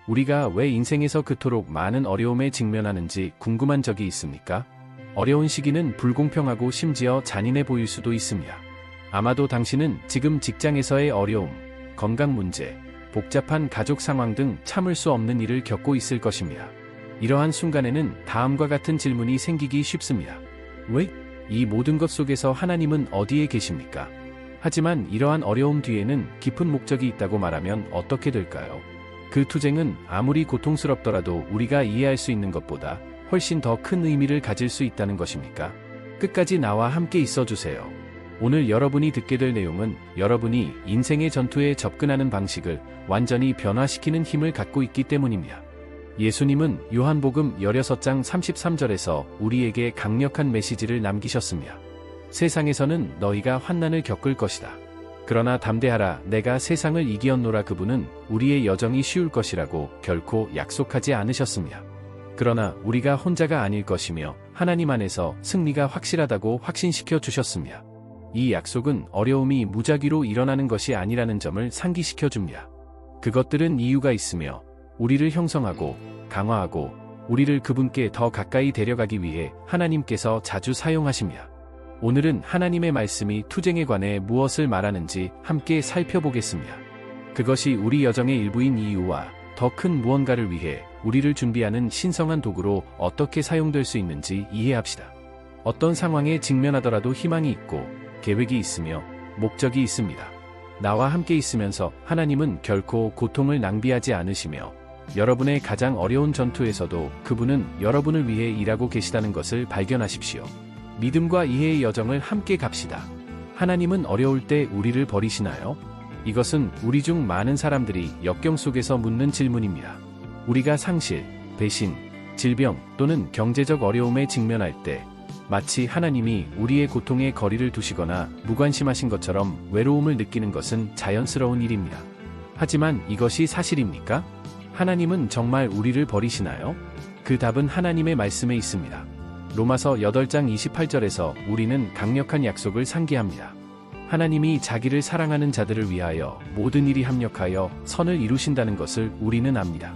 우리가 왜 인생에서 그토록 많은 어려움에 직면하는지 궁금한 적이 있습니까? 어려운 시기는 불공평하고 심지어 잔인해 보일 수도 있습니다. 아마도 당신은 지금 직장에서의 어려움, 건강 문제, 복잡한 가족 상황 등 참을 수 없는 일을 겪고 있을 것입니다. 이러한 순간에는 다음과 같은 질문이 생기기 쉽습니다. 왜? 이 모든 것 속에서 하나님은 어디에 계십니까? 하지만 이러한 어려움 뒤에는 깊은 목적이 있다고 말하면 어떻게 될까요? 그 투쟁은 아무리 고통스럽더라도 우리가 이해할 수 있는 것보다 훨씬 더 큰 의미를 가질 수 있다는 것입니까? 끝까지 나와 함께 있어주세요. 오늘 여러분이 듣게 될 내용은 여러분이 인생의 전투에 접근하는 방식을 완전히 변화시키는 힘을 갖고 있기 때문입니다. 예수님은 요한복음 16장 33절에서 우리에게 강력한 메시지를 남기셨습니다. 세상에서는 너희가 환난을 겪을 것이다. 그러나 담대하라, 내가 세상을 이기었노라. 그분은 우리의 여정이 쉬울 것이라고 결코 약속하지 않으셨습니다. 그러나 우리가 혼자가 아닐 것이며 하나님 안에서 승리가 확실하다고 확신시켜 주셨습니다. 이 약속은 어려움이 무작위로 일어나는 것이 아니라는 점을 상기시켜 줍니다. 그것들은 이유가 있으며 우리를 형성하고 강화하고 우리를 그분께 더 가까이 데려가기 위해 하나님께서 자주 사용하십니다. 오늘은 하나님의 말씀이 투쟁에 관해 무엇을 말하는지 함께 살펴보겠습니다. 그것이 우리 여정의 일부인 이유와 더 큰 무언가를 위해 우리를 준비하는 신성한 도구로 어떻게 사용될 수 있는지 이해합시다. 어떤 상황에 직면하더라도 희망이 있고 계획이 있으며 목적이 있습니다. 나와 함께 있으면서 하나님은 결코 고통을 낭비하지 않으시며 여러분의 가장 어려운 전투에서도 그분은 여러분을 위해 일하고 계시다는 것을 발견하십시오. 믿음과 이해의 여정을 함께 갑시다. 하나님은 어려울 때 우리를 버리시나요? 이것은 우리 중 많은 사람들이 역경 속에서 묻는 질문입니다. 우리가 상실, 배신, 질병 또는 경제적 어려움에 직면할 때 마치 하나님이 우리의 고통에 거리를 두시거나 무관심하신 것처럼 외로움을 느끼는 것은 자연스러운 일입니다. 하지만 이것이 사실입니까? 하나님은 정말 우리를 버리시나요? 그 답은 하나님의 말씀에 있습니다. 로마서 8장 28절에서 우리는 강력한 약속을 상기합니다. 하나님이 자기를 사랑하는 자들을 위하여 모든 일이 합력하여 선을 이루신다는 것을 우리는 압니다.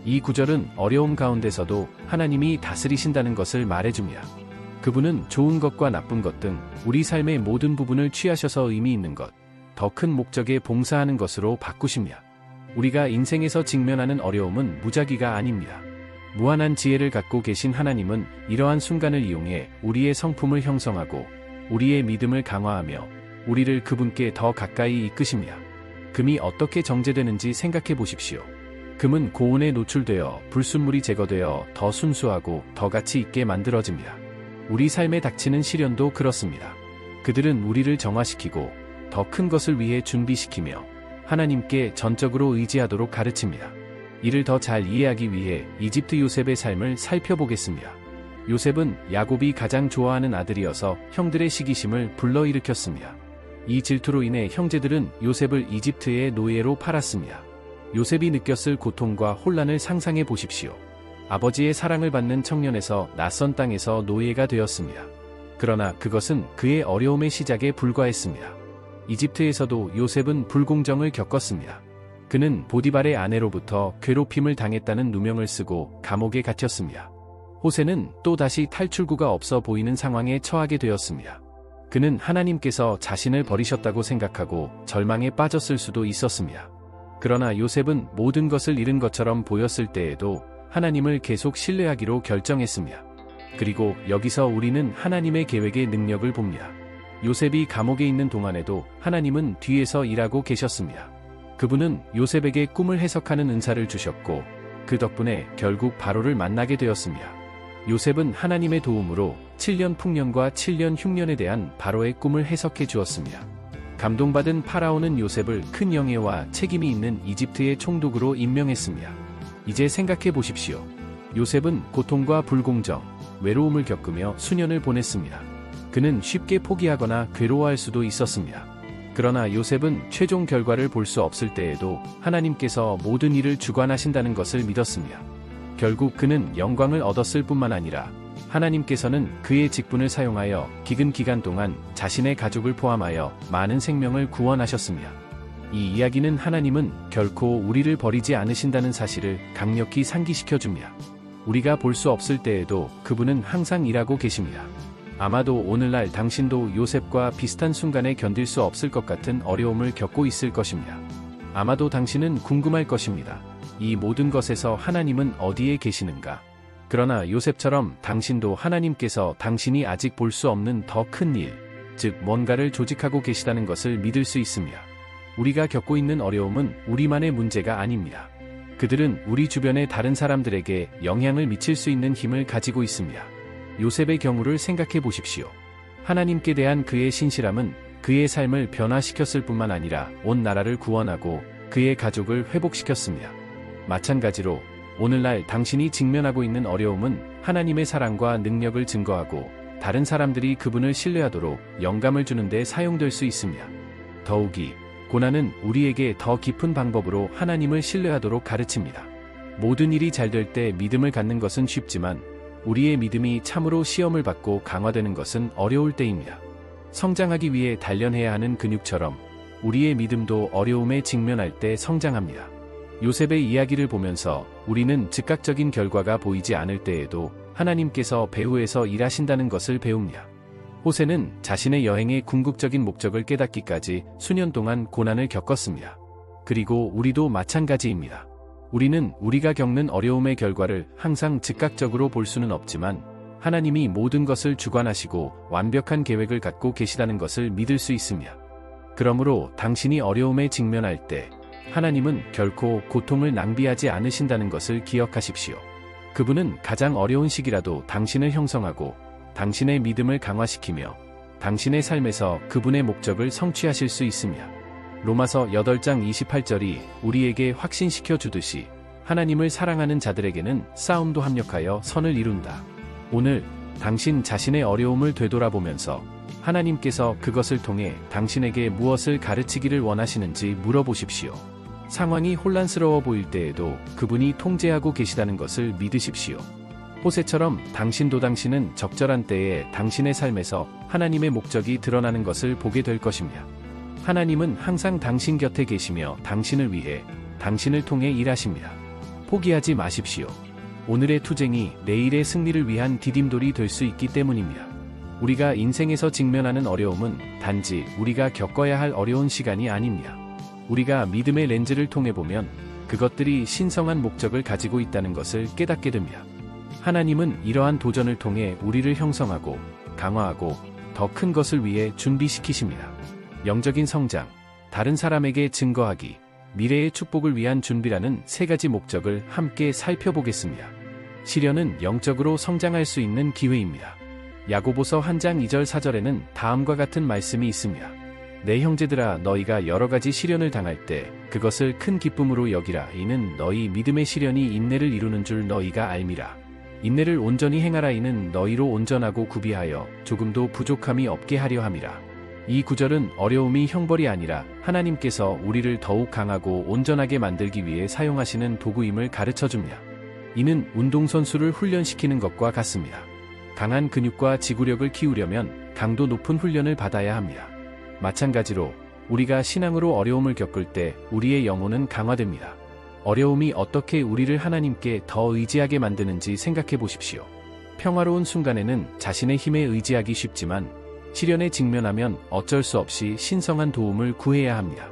이 구절은 어려움 가운데서도 하나님이 다스리신다는 것을 말해줍니다. 그분은 좋은 것과 나쁜 것 등 우리 삶의 모든 부분을 취하셔서 의미 있는 것, 더 큰 목적에 봉사하는 것으로 바꾸십니다. 우리가 인생에서 직면하는 어려움은 무작위가 아닙니다. 무한한 지혜를 갖고 계신 하나님은 이러한 순간을 이용해 우리의 성품을 형성하고 우리의 믿음을 강화하며 우리를 그분께 더 가까이 이끄십니다. 금이 어떻게 정제되는지 생각해 보십시오. 금은 고온에 노출되어 불순물이 제거되어 더 순수하고 더 가치 있게 만들어집니다. 우리 삶에 닥치는 시련도 그렇습니다. 그들은 우리를 정화시키고 더 큰 것을 위해 준비시키며 하나님께 전적으로 의지하도록 가르칩니다. 이를 더 잘 이해하기 위해 이집트 요셉의 삶을 살펴보겠습니다. 요셉은 야곱이 가장 좋아하는 아들이어서 형들의 시기심을 불러일으켰습니다. 이 질투로 인해 형제들은 요셉을 이집트의 노예로 팔았습니다. 요셉이 느꼈을 고통과 혼란을 상상해 보십시오. 아버지의 사랑을 받는 청년에서 낯선 땅에서 노예가 되었습니다. 그러나 그것은 그의 어려움의 시작에 불과했습니다. 이집트에서도 요셉은 불공정을 겪었습니다. 그는 보디발의 아내로부터 괴롭힘을 당했다는 누명을 쓰고 감옥에 갇혔습니다. 호세는 또다시 탈출구가 없어 보이는 상황에 처하게 되었습니다. 그는 하나님께서 자신을 버리셨다고 생각하고 절망에 빠졌을 수도 있었습니다. 그러나 요셉은 모든 것을 잃은 것처럼 보였을 때에도 하나님을 계속 신뢰하기로 결정했습니다. 그리고 여기서 우리는 하나님의 계획의 능력을 봅니다. 요셉이 감옥에 있는 동안에도 하나님은 뒤에서 일하고 계셨습니다. 그분은 요셉에게 꿈을 해석하는 은사를 주셨고 그 덕분에 결국 바로를 만나게 되었습니다. 요셉은 하나님의 도움으로 7년 풍년과 7년 흉년에 대한 바로의 꿈을 해석해 주었습니다. 감동받은 파라오는 요셉을 큰 영예와 책임이 있는 이집트의 총독으로 임명했습니다. 이제 생각해 보십시오. 요셉은 고통과 불공정, 외로움을 겪으며 수년을 보냈습니다. 그는 쉽게 포기하거나 괴로워할 수도 있었습니다. 그러나 요셉은 최종 결과를 볼 수 없을 때에도 하나님께서 모든 일을 주관하신다는 것을 믿었습니다. 결국 그는 영광을 얻었을 뿐만 아니라 하나님께서는 그의 직분을 사용하여 기근 기간 동안 자신의 가족을 포함하여 많은 생명을 구원하셨습니다. 이 이야기는 하나님은 결코 우리를 버리지 않으신다는 사실을 강력히 상기시켜 줍니다. 우리가 볼 수 없을 때에도 그분은 항상 일하고 계십니다. 아마도 오늘날 당신도 요셉과 비슷한 순간에 견딜 수 없을 것 같은 어려움을 겪고 있을 것입니다. 아마도 당신은 궁금할 것입니다. 이 모든 것에서 하나님은 어디에 계시는가? 그러나 요셉처럼 당신도 하나님께서 당신이 아직 볼 수 없는 더 큰 일, 즉 뭔가를 조직하고 계시다는 것을 믿을 수 있습니다. 우리가 겪고 있는 어려움은 우리만의 문제가 아닙니다. 그들은 우리 주변의 다른 사람들에게 영향을 미칠 수 있는 힘을 가지고 있습니다. 요셉의 경우를 생각해 보십시오. 하나님께 대한 그의 신실함은 그의 삶을 변화시켰을 뿐만 아니라 온 나라를 구원하고 그의 가족을 회복시켰습니다. 마찬가지로 오늘날 당신이 직면하고 있는 어려움은 하나님의 사랑과 능력을 증거하고 다른 사람들이 그분을 신뢰하도록 영감을 주는 데 사용될 수 있습니다. 더욱이 고난은 우리에게 더 깊은 방법으로 하나님을 신뢰하도록 가르칩니다. 모든 일이 잘 될 때 믿음을 갖는 것은 쉽지만 우리의 믿음이 참으로 시험을 받고 강화되는 것은 어려울 때입니다. 성장하기 위해 단련해야 하는 근육처럼 우리의 믿음도 어려움에 직면할 때 성장합니다. 요셉의 이야기를 보면서 우리는 즉각적인 결과가 보이지 않을 때에도 하나님께서 배후에서 일하신다는 것을 배웁니다. 호세는 자신의 여행의 궁극적인 목적을 깨닫기까지 수년 동안 고난을 겪었습니다. 그리고 우리도 마찬가지입니다. 우리는 우리가 겪는 어려움의 결과를 항상 즉각적으로 볼 수는 없지만 하나님이 모든 것을 주관하시고 완벽한 계획을 갖고 계시다는 것을 믿을 수 있습니다. 그러므로 당신이 어려움에 직면할 때 하나님은 결코 고통을 낭비하지 않으신다는 것을 기억하십시오. 그분은 가장 어려운 시기라도 당신을 형성하고 당신의 믿음을 강화시키며 당신의 삶에서 그분의 목적을 성취하실 수 있습니다. 로마서 8장 28절이 우리에게 확신시켜 주듯이 하나님을 사랑하는 자들에게는 싸움도 합력하여 선을 이룬다. 오늘 당신 자신의 어려움을 되돌아보면서 하나님께서 그것을 통해 당신에게 무엇을 가르치기를 원하시는지 물어보십시오. 상황이 혼란스러워 보일 때에도 그분이 통제하고 계시다는 것을 믿으십시오. 호세처럼 당신은 적절한 때에 당신의 삶에서 하나님의 목적이 드러나는 것을 보게 될 것입니다. 하나님은 항상 당신 곁에 계시며 당신을 위해 당신을 통해 일하십니다. 포기하지 마십시오. 오늘의 투쟁이 내일의 승리를 위한 디딤돌이 될 수 있기 때문입니다. 우리가 인생에서 직면하는 어려움은 단지 우리가 겪어야 할 어려운 시간이 아닙니다. 우리가 믿음의 렌즈를 통해 보면 그것들이 신성한 목적을 가지고 있다는 것을 깨닫게 됩니다. 하나님은 이러한 도전을 통해 우리를 형성하고 강화하고 더 큰 것을 위해 준비시키십니다. 영적인 성장, 다른 사람에게 증거하기, 미래의 축복을 위한 준비라는 세 가지 목적을 함께 살펴보겠습니다. 시련은 영적으로 성장할 수 있는 기회입니다. 야고보서 1장 2절 4절에는 다음과 같은 말씀이 있습니다. 내 형제들아 너희가 여러 가지 시련을 당할 때 그것을 큰 기쁨으로 여기라. 이는 너희 믿음의 시련이 인내를 이루는 줄 너희가 알미라. 인내를 온전히 행하라. 이는 너희로 온전하고 구비하여 조금도 부족함이 없게 하려 함이라. 이 구절은 어려움이 형벌이 아니라 하나님께서 우리를 더욱 강하고 온전하게 만들기 위해 사용하시는 도구임을 가르쳐줍니다. 이는 운동선수를 훈련시키는 것과 같습니다. 강한 근육과 지구력을 키우려면 강도 높은 훈련을 받아야 합니다. 마찬가지로 우리가 신앙으로 어려움을 겪을 때 우리의 영혼은 강화됩니다. 어려움이 어떻게 우리를 하나님께 더 의지하게 만드는지 생각해 보십시오. 평화로운 순간에는 자신의 힘에 의지하기 쉽지만 시련에 직면하면 어쩔 수 없이 신성한 도움을 구해야 합니다.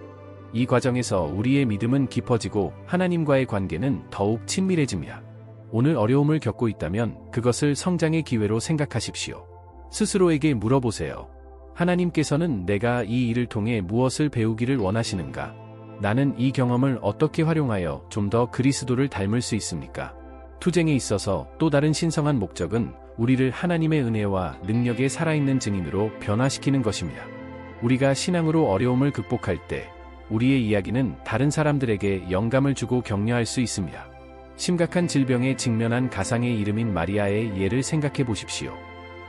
이 과정에서 우리의 믿음은 깊어지고 하나님과의 관계는 더욱 친밀해집니다. 오늘 어려움을 겪고 있다면 그것을 성장의 기회로 생각하십시오. 스스로에게 물어보세요. 하나님께서는 내가 이 일을 통해 무엇을 배우기를 원하시는가? 나는 이 경험을 어떻게 활용하여 좀 더 그리스도를 닮을 수 있습니까? 투쟁에 있어서 또 다른 신성한 목적은 우리를 하나님의 은혜와 능력의 살아있는 증인으로 변화시키는 것입니다. 우리가 신앙으로 어려움을 극복할 때 우리의 이야기는 다른 사람들에게 영감을 주고 격려할 수 있습니다. 심각한 질병에 직면한 가상의 이름인 마리아의 예를 생각해 보십시오.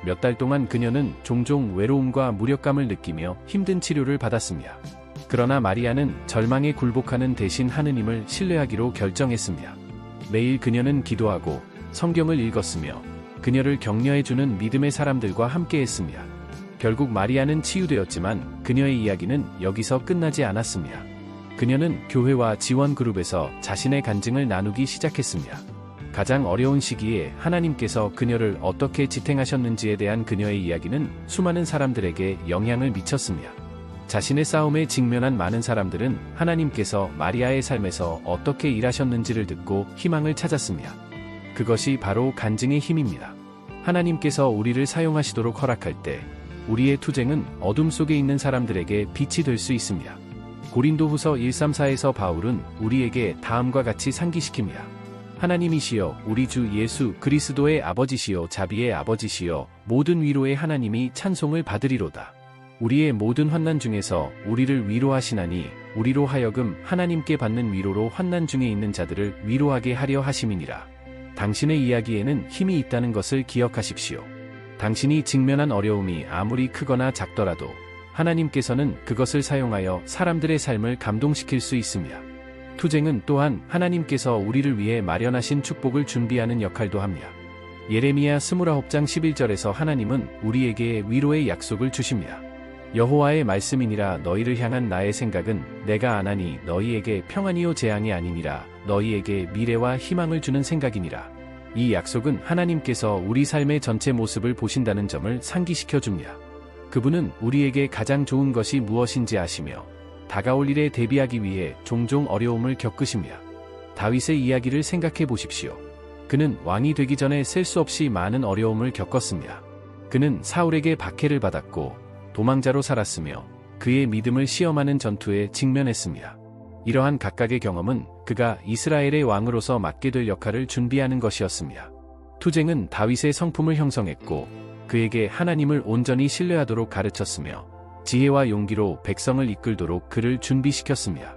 몇 달 동안 그녀는 종종 외로움과 무력감을 느끼며 힘든 치료를 받았습니다. 그러나 마리아는 절망에 굴복하는 대신 하느님을 신뢰하기로 결정했습니다. 매일 그녀는 기도하고 성경을 읽었으며 그녀를 격려해주는 믿음의 사람들과 함께했습니다. 결국 마리아는 치유되었지만 그녀의 이야기는 여기서 끝나지 않았습니다. 그녀는 교회와 지원 그룹에서 자신의 간증을 나누기 시작했습니다. 가장 어려운 시기에 하나님께서 그녀를 어떻게 지탱하셨는지에 대한 그녀의 이야기는 수많은 사람들에게 영향을 미쳤습니다. 자신의 싸움에 직면한 많은 사람들은 하나님께서 마리아의 삶에서 어떻게 일하셨는지를 듣고 희망을 찾았습니다. 그것이 바로 간증의 힘입니다. 하나님께서 우리를 사용하시도록 허락할 때 우리의 투쟁은 어둠 속에 있는 사람들에게 빛이 될 수 있습니다. 고린도후서 1:3-4에서 바울은 우리에게 다음과 같이 상기시킵니다. 하나님이시여 우리 주 예수 그리스도의 아버지시여 자비의 아버지시여 모든 위로의 하나님이 찬송을 받으리로다. 우리의 모든 환난 중에서 우리를 위로하시나니 우리로 하여금 하나님께 받는 위로로 환난 중에 있는 자들을 위로하게 하려 하심이니라. 당신의 이야기에는 힘이 있다는 것을 기억하십시오. 당신이 직면한 어려움이 아무리 크거나 작더라도 하나님께서는 그것을 사용하여 사람들의 삶을 감동시킬 수 있습니다. 투쟁은 또한 하나님께서 우리를 위해 마련하신 축복을 준비하는 역할도 합니다. 예레미야 29장 11절에서 하나님은 우리에게 위로의 약속을 주십니다. 여호와의 말씀이니라 너희를 향한 나의 생각은 내가 안하니 너희에게 평안이요 재앙이 아니니라 너희에게 미래와 희망을 주는 생각이니라. 이 약속은 하나님께서 우리 삶의 전체 모습을 보신다는 점을 상기시켜 줍니다. 그분은 우리에게 가장 좋은 것이 무엇인지 아시며 다가올 일에 대비하기 위해 종종 어려움을 겪으십니다. 다윗의 이야기를 생각해 보십시오. 그는 왕이 되기 전에 셀 수 없이 많은 어려움을 겪었습니다. 그는 사울에게 박해를 받았고 도망자로 살았으며 그의 믿음을 시험하는 전투에 직면했습니다. 이러한 각각의 경험은 그가 이스라엘의 왕으로서 맡게 될 역할을 준비하는 것이었습니다. 투쟁은 다윗의 성품을 형성했고 그에게 하나님을 온전히 신뢰하도록 가르쳤으며 지혜와 용기로 백성을 이끌도록 그를 준비시켰습니다.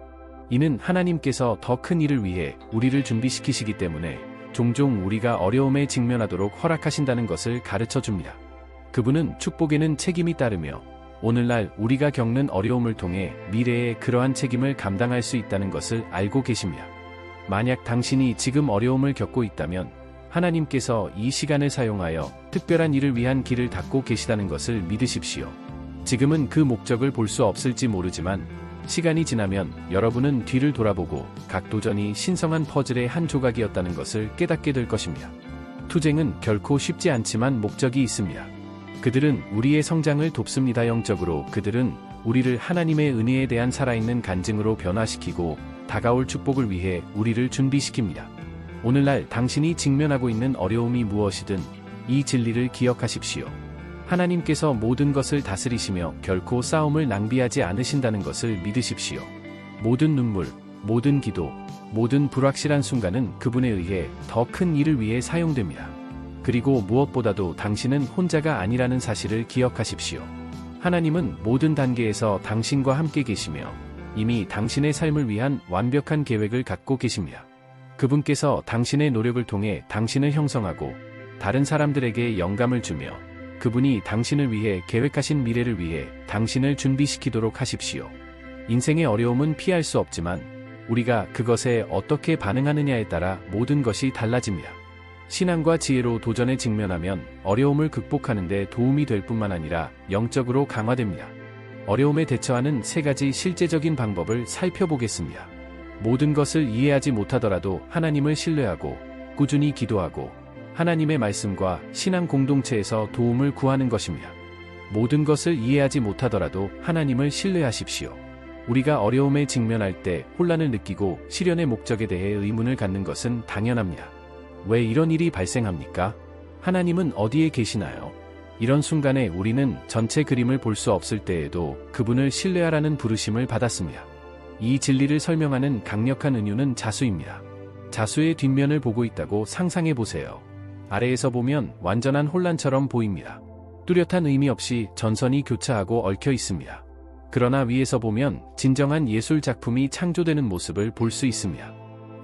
이는 하나님께서 더 큰 일을 위해 우리를 준비시키시기 때문에 종종 우리가 어려움에 직면하도록 허락하신다는 것을 가르쳐 줍니다. 그분은 축복에는 책임이 따르며 오늘날 우리가 겪는 어려움을 통해 미래에 그러한 책임을 감당할 수 있다는 것을 알고 계십니다. 만약 당신이 지금 어려움을 겪고 있다면 하나님께서 이 시간을 사용하여 특별한 일을 위한 길을 닫고 계시다는 것을 믿으십시오. 지금은 그 목적을 볼 수 없을지 모르지만 시간이 지나면 여러분은 뒤를 돌아보고 각 도전이 신성한 퍼즐의 한 조각이었다는 것을 깨닫게 될 것입니다. 투쟁은 결코 쉽지 않지만 목적이 있습니다. 그들은 우리의 성장을 돕습니다. 영적으로 그들은 우리를 하나님의 은혜에 대한 살아있는 간증으로 변화시키고 다가올 축복을 위해 우리를 준비시킵니다. 오늘날 당신이 직면하고 있는 어려움이 무엇이든 이 진리를 기억하십시오. 하나님께서 모든 것을 다스리시며 결코 싸움을 낭비하지 않으신다는 것을 믿으십시오. 모든 눈물, 모든 기도, 모든 불확실한 순간은 그분에 의해 더 큰 일을 위해 사용됩니다. 그리고 무엇보다도 당신은 혼자가 아니라는 사실을 기억하십시오. 하나님은 모든 단계에서 당신과 함께 계시며 이미 당신의 삶을 위한 완벽한 계획을 갖고 계십니다. 그분께서 당신의 노력을 통해 당신을 형성하고 다른 사람들에게 영감을 주며 그분이 당신을 위해 계획하신 미래를 위해 당신을 준비시키도록 하십시오. 인생의 어려움은 피할 수 없지만 우리가 그것에 어떻게 반응하느냐에 따라 모든 것이 달라집니다. 신앙과 지혜로 도전에 직면하면 어려움을 극복하는 데 도움이 될 뿐만 아니라 영적으로 강화됩니다. 어려움에 대처하는 3가지 실제적인 방법을 살펴보겠습니다. 모든 것을 이해하지 못하더라도 하나님을 신뢰하고 꾸준히 기도하고 하나님의 말씀과 신앙 공동체에서 도움을 구하는 것입니다. 모든 것을 이해하지 못하더라도 하나님을 신뢰하십시오. 우리가 어려움에 직면할 때 혼란을 느끼고 실현의 목적에 대해 의문을 갖는 것은 당연합니다. 왜 이런 일이 발생합니까? 하나님은 어디에 계시나요? 이런 순간에 우리는 전체 그림을 볼 수 없을 때에도 그분을 신뢰하라는 부르심을 받았습니다. 이 진리를 설명하는 강력한 은유는 자수입니다. 자수의 뒷면을 보고 있다고 상상해 보세요. 아래에서 보면 완전한 혼란처럼 보입니다. 뚜렷한 의미 없이 전선이 교차하고 얽혀 있습니다. 그러나 위에서 보면 진정한 예술 작품이 창조되는 모습을 볼 수 있습니다.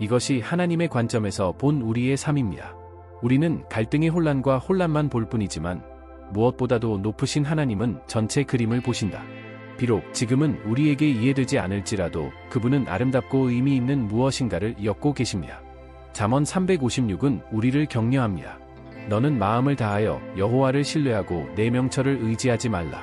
이것이 하나님의 관점에서 본 우리의 삶입니다. 우리는 갈등의 혼란과 혼란만 볼 뿐이지만 무엇보다도 높으신 하나님은 전체 그림을 보신다. 비록 지금은 우리에게 이해되지 않을지라도 그분은 아름답고 의미 있는 무엇인가를 엮고 계십니다. 잠언 356은 우리를 격려합니다. 너는 마음을 다하여 여호와를 신뢰하고 내 명철을 의지하지 말라.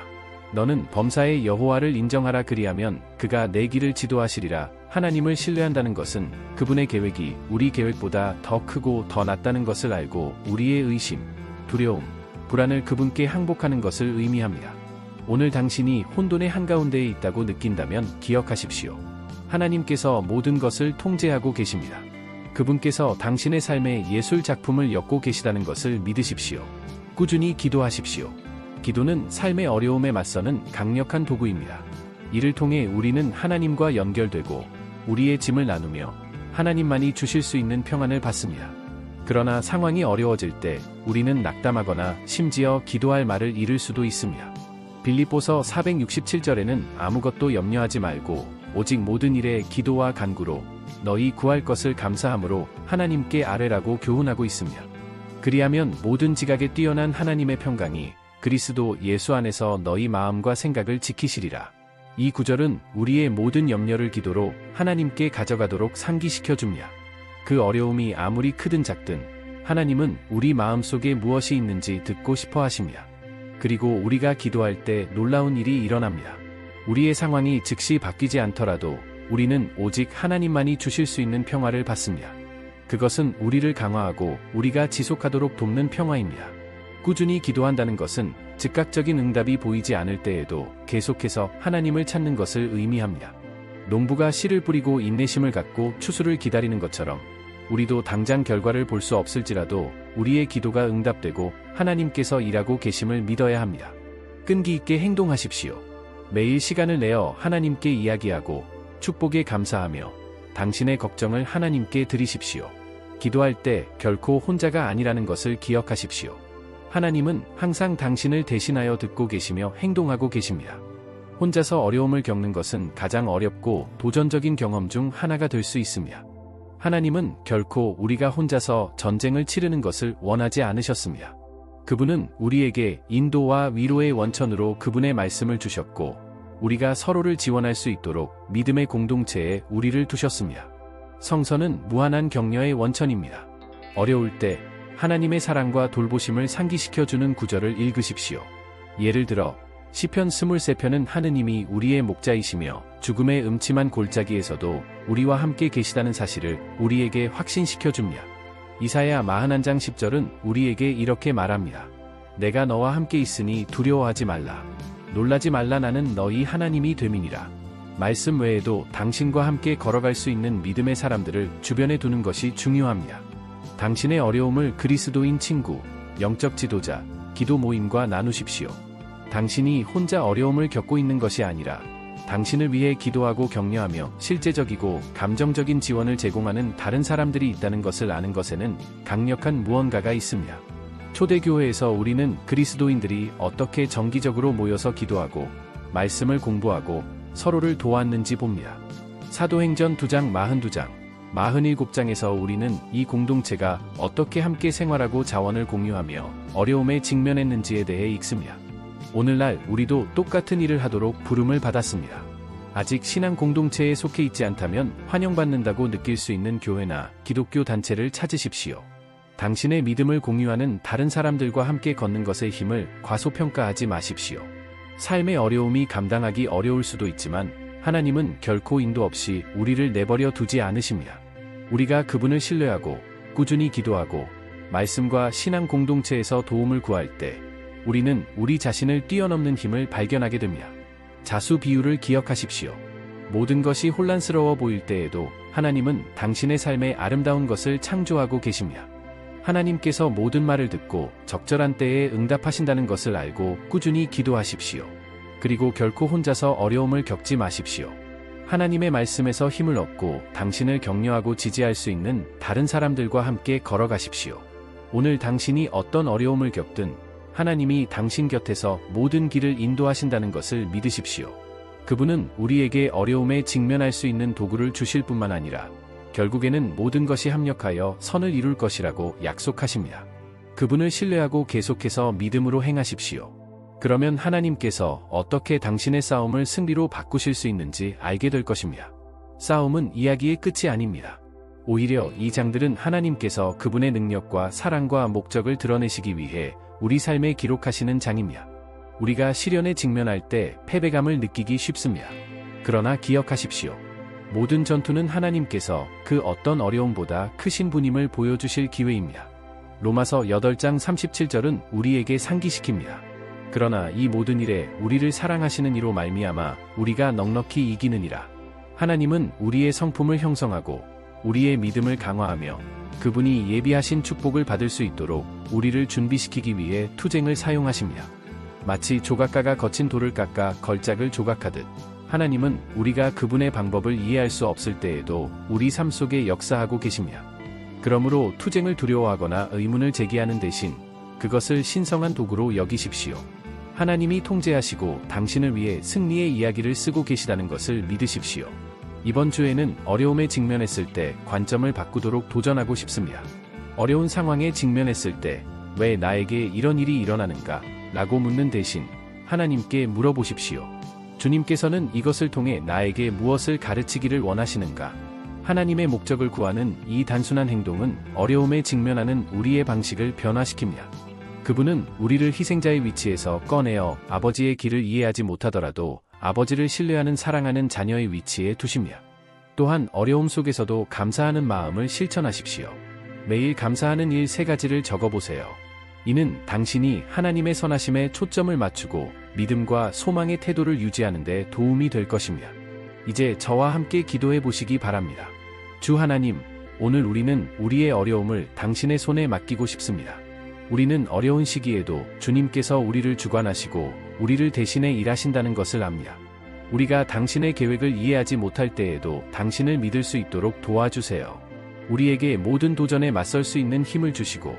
너는 범사의 여호와를 인정하라 그리하면 그가 내 길을 지도하시리라. 하나님을 신뢰한다는 것은 그분의 계획이 우리 계획보다 더 크고 더 낫다는 것을 알고 우리의 의심, 두려움, 불안을 그분께 항복하는 것을 의미합니다. 오늘 당신이 혼돈의 한가운데에 있다고 느낀다면 기억하십시오. 하나님께서 모든 것을 통제하고 계십니다. 그분께서 당신의 삶의 예술 작품을 엮고 계시다는 것을 믿으십시오. 꾸준히 기도하십시오. 기도는 삶의 어려움에 맞서는 강력한 도구입니다. 이를 통해 우리는 하나님과 연결되고 우리의 짐을 나누며 하나님만이 주실 수 있는 평안을 받습니다. 그러나 상황이 어려워질 때 우리는 낙담하거나 심지어 기도할 말을 잃을 수도 있습니다. 빌립보서 467절에는 아무것도 염려하지 말고 오직 모든 일에 기도와 간구로 너희 구할 것을 감사함으로 하나님께 아뢰라고 교훈하고 있습니다. 그리하면 모든 지각에 뛰어난 하나님의 평강이 그리스도 예수 안에서 너희 마음과 생각을 지키시리라. 이 구절은 우리의 모든 염려를 기도로 하나님께 가져가도록 상기시켜 줍니다. 그 어려움이 아무리 크든 작든 하나님은 우리 마음속에 무엇이 있는지 듣고 싶어 하십니다. 그리고 우리가 기도할 때 놀라운 일이 일어납니다. 우리의 상황이 즉시 바뀌지 않더라도 우리는 오직 하나님만이 주실 수 있는 평화를 받습니다. 그것은 우리를 강화하고 우리가 지속하도록 돕는 평화입니다. 꾸준히 기도한다는 것은 즉각적인 응답이 보이지 않을 때에도 계속해서 하나님을 찾는 것을 의미합니다. 농부가 씨를 뿌리고 인내심을 갖고 추수를 기다리는 것처럼 우리도 당장 결과를 볼 수 없을지라도 우리의 기도가 응답되고 하나님께서 일하고 계심을 믿어야 합니다. 끈기 있게 행동하십시오. 매일 시간을 내어 하나님께 이야기하고 축복에 감사하며 당신의 걱정을 하나님께 드리십시오. 기도할 때 결코 혼자가 아니라는 것을 기억하십시오. 하나님은 항상 당신을 대신하여 듣고 계시며 행동하고 계십니다. 혼자서 어려움을 겪는 것은 가장 어렵고 도전적인 경험 중 하나가 될 수 있습니다. 하나님은 결코 우리가 혼자서 전쟁을 치르는 것을 원하지 않으셨습니다. 그분은 우리에게 인도와 위로의 원천으로 그분의 말씀을 주셨고, 우리가 서로를 지원할 수 있도록 믿음의 공동체에 우리를 두셨습니다. 성서는 무한한 격려의 원천입니다. 어려울 때 하나님의 사랑과 돌보심을 상기시켜주는 구절을 읽으십시오. 예를 들어 시편 23편은 하느님이 우리의 목자이시며 죽음의 음침한 골짜기에서도 우리와 함께 계시다는 사실을 우리에게 확신시켜줍니다. 이사야 41장 10절은 우리에게 이렇게 말합니다. 내가 너와 함께 있으니 두려워하지 말라. 놀라지 말라. 나는 너희 하나님이 됨이니라. 말씀 외에도 당신과 함께 걸어갈 수 있는 믿음의 사람들을 주변에 두는 것이 중요합니다. 당신의 어려움을 그리스도인 친구, 영적 지도자, 기도 모임과 나누십시오. 당신이 혼자 어려움을 겪고 있는 것이 아니라 당신을 위해 기도하고 격려하며 실제적이고 감정적인 지원을 제공하는 다른 사람들이 있다는 것을 아는 것에는 강력한 무언가가 있습니다. 초대교회에서 우리는 그리스도인들이 어떻게 정기적으로 모여서 기도하고 말씀을 공부하고 서로를 도왔는지 봅니다. 사도행전 2장 42장, 47장에서 우리는 이 공동체가 어떻게 함께 생활하고 자원을 공유하며 어려움에 직면했는지에 대해 읽습니다. 오늘날 우리도 똑같은 일을 하도록 부름을 받았습니다. 아직 신앙 공동체에 속해 있지 않다면 환영받는다고 느낄 수 있는 교회나 기독교 단체를 찾으십시오. 당신의 믿음을 공유하는 다른 사람들과 함께 걷는 것의 힘을 과소평가하지 마십시오. 삶의 어려움이 감당하기 어려울 수도 있지만 하나님은 결코 인도 없이 우리를 내버려 두지 않으십니다. 우리가 그분을 신뢰하고 꾸준히 기도하고 말씀과 신앙 공동체에서 도움을 구할 때 우리는 우리 자신을 뛰어넘는 힘을 발견하게 됩니다. 자수 비유를 기억하십시오. 모든 것이 혼란스러워 보일 때에도 하나님은 당신의 삶에 아름다운 것을 창조하고 계십니다. 하나님께서 모든 말을 듣고 적절한 때에 응답하신다는 것을 알고 꾸준히 기도하십시오. 그리고 결코 혼자서 어려움을 겪지 마십시오. 하나님의 말씀에서 힘을 얻고 당신을 격려하고 지지할 수 있는 다른 사람들과 함께 걸어가십시오. 오늘 당신이 어떤 어려움을 겪든 하나님이 당신 곁에서 모든 길을 인도하신다는 것을 믿으십시오. 그분은 우리에게 어려움에 직면할 수 있는 도구를 주실 뿐만 아니라 결국에는 모든 것이 합력하여 선을 이룰 것이라고 약속하십니다. 그분을 신뢰하고 계속해서 믿음으로 행하십시오. 그러면 하나님께서 어떻게 당신의 싸움을 승리로 바꾸실 수 있는지 알게 될 것입니다. 싸움은 이야기의 끝이 아닙니다. 오히려 이 장들은 하나님께서 그분의 능력과 사랑과 목적을 드러내시기 위해 우리 삶에 기록하시는 장입니다. 우리가 시련에 직면할 때 패배감을 느끼기 쉽습니다. 그러나 기억하십시오. 모든 전투는 하나님께서 그 어떤 어려움보다 크신 분임을 보여주실 기회입니다. 로마서 8장 37절은 우리에게 상기시킵니다. 그러나 이 모든 일에 우리를 사랑하시는 이로 말미암아 우리가 넉넉히 이기느니라. 하나님은 우리의 성품을 형성하고 우리의 믿음을 강화하며 그분이 예비하신 축복을 받을 수 있도록 우리를 준비시키기 위해 투쟁을 사용하십니다. 마치 조각가가 거친 돌을 깎아 걸작을 조각하듯 하나님은 우리가 그분의 방법을 이해할 수 없을 때에도 우리 삶 속에 역사하고 계십니다. 그러므로 투쟁을 두려워하거나 의문을 제기하는 대신 그것을 신성한 도구로 여기십시오. 하나님이 통제하시고 당신을 위해 승리의 이야기를 쓰고 계시다는 것을 믿으십시오. 이번 주에는 어려움에 직면했을 때 관점을 바꾸도록 도전하고 싶습니다. 어려운 상황에 직면했을 때 왜 나에게 이런 일이 일어나는가? 라고 묻는 대신 하나님께 물어보십시오. 주님께서는 이것을 통해 나에게 무엇을 가르치기를 원하시는가? 하나님의 목적을 구하는 이 단순한 행동은 어려움에 직면하는 우리의 방식을 변화시킵니다. 그분은 우리를 희생자의 위치에서 꺼내어 아버지의 길을 이해하지 못하더라도 아버지를 신뢰하는 사랑하는 자녀의 위치에 두십니다. 또한 어려움 속에서도 감사하는 마음을 실천하십시오. 매일 감사하는 일 3가지를 적어보세요. 이는 당신이 하나님의 선하심에 초점을 맞추고 믿음과 소망의 태도를 유지하는 데 도움이 될 것입니다. 이제 저와 함께 기도해 보시기 바랍니다. 주 하나님, 오늘 우리는 우리의 어려움을 당신의 손에 맡기고 싶습니다. 우리는 어려운 시기에도 주님께서 우리를 주관하시고 우리를 대신해 일하신다는 것을 압니다. 우리가 당신의 계획을 이해하지 못할 때에도 당신을 믿을 수 있도록 도와주세요. 우리에게 모든 도전에 맞설 수 있는 힘을 주시고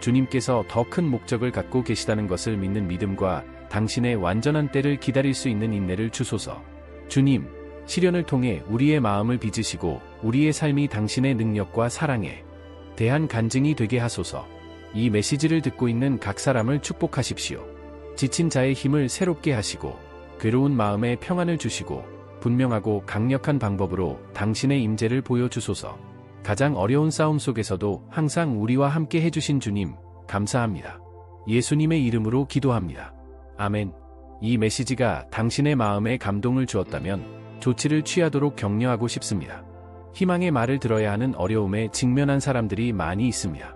주님께서 더 큰 목적을 갖고 계시다는 것을 믿는 믿음과 당신의 완전한 때를 기다릴 수 있는 인내를 주소서. 주님, 시련을 통해 우리의 마음을 빚으시고 우리의 삶이 당신의 능력과 사랑에 대한 간증이 되게 하소서. 이 메시지를 듣고 있는 각 사람을 축복하십시오. 지친 자의 힘을 새롭게 하시고 괴로운 마음에 평안을 주시고 분명하고 강력한 방법으로 당신의 임재를 보여주소서. 가장 어려운 싸움 속에서도 항상 우리와 함께 해주신 주님, 감사합니다. 예수님의 이름으로 기도합니다. 아멘. 이 메시지가 당신의 마음에 감동을 주었다면 조치를 취하도록 격려하고 싶습니다. 희망의 말을 들어야 하는 어려움에 직면한 사람들이 많이 있습니다.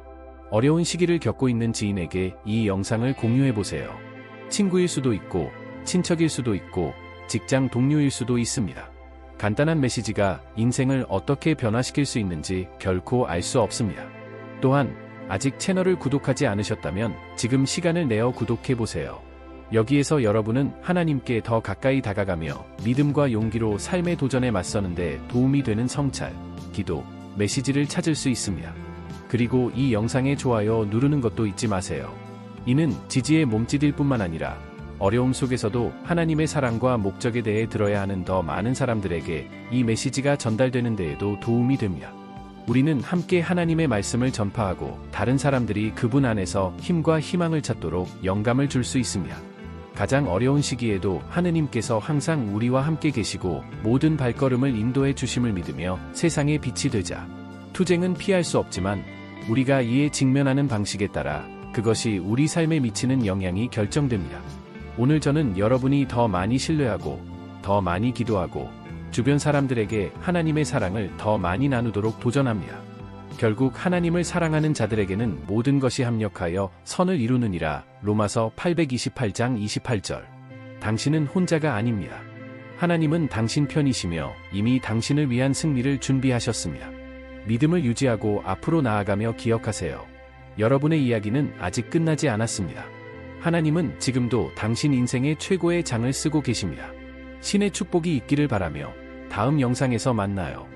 어려운 시기를 겪고 있는 지인에게 이 영상을 공유해보세요. 친구일 수도 있고, 친척일 수도 있고, 직장 동료일 수도 있습니다. 간단한 메시지가 인생을 어떻게 변화시킬 수 있는지 결코 알 수 없습니다. 또한 아직 채널을 구독하지 않으셨다면 지금 시간을 내어 구독해보세요. 여기에서 여러분은 하나님께 더 가까이 다가가며 믿음과 용기로 삶의 도전에 맞서는데 도움이 되는 성찰, 기도, 메시지를 찾을 수 있습니다. 그리고 이 영상에 좋아요 누르는 것도 잊지 마세요. 이는 지지의 몸짓일 뿐만 아니라 어려움 속에서도 하나님의 사랑과 목적에 대해 들어야 하는 더 많은 사람들에게 이 메시지가 전달되는 데에도 도움이 됩니다. 우리는 함께 하나님의 말씀을 전파하고 다른 사람들이 그분 안에서 힘과 희망을 찾도록 영감을 줄 수 있습니다. 가장 어려운 시기에도 하느님께서 항상 우리와 함께 계시고 모든 발걸음을 인도해 주심을 믿으며 세상의 빛이 되자. 투쟁은 피할 수 없지만 우리가 이에 직면하는 방식에 따라 그것이 우리 삶에 미치는 영향이 결정됩니다. 오늘 저는 여러분이 더 많이 신뢰하고 더 많이 기도하고 주변 사람들에게 하나님의 사랑을 더 많이 나누도록 도전합니다. 결국 하나님을 사랑하는 자들에게는 모든 것이 합력하여 선을 이루느니라. 로마서 828장 28절. 당신은 혼자가 아닙니다. 하나님은 당신 편이시며 이미 당신을 위한 승리를 준비하셨습니다. 믿음을 유지하고 앞으로 나아가며 기억하세요. 여러분의 이야기는 아직 끝나지 않았습니다. 하나님은 지금도 당신 인생의 최고의 장을 쓰고 계십니다. 신의 축복이 있기를 바라며 다음 영상에서 만나요.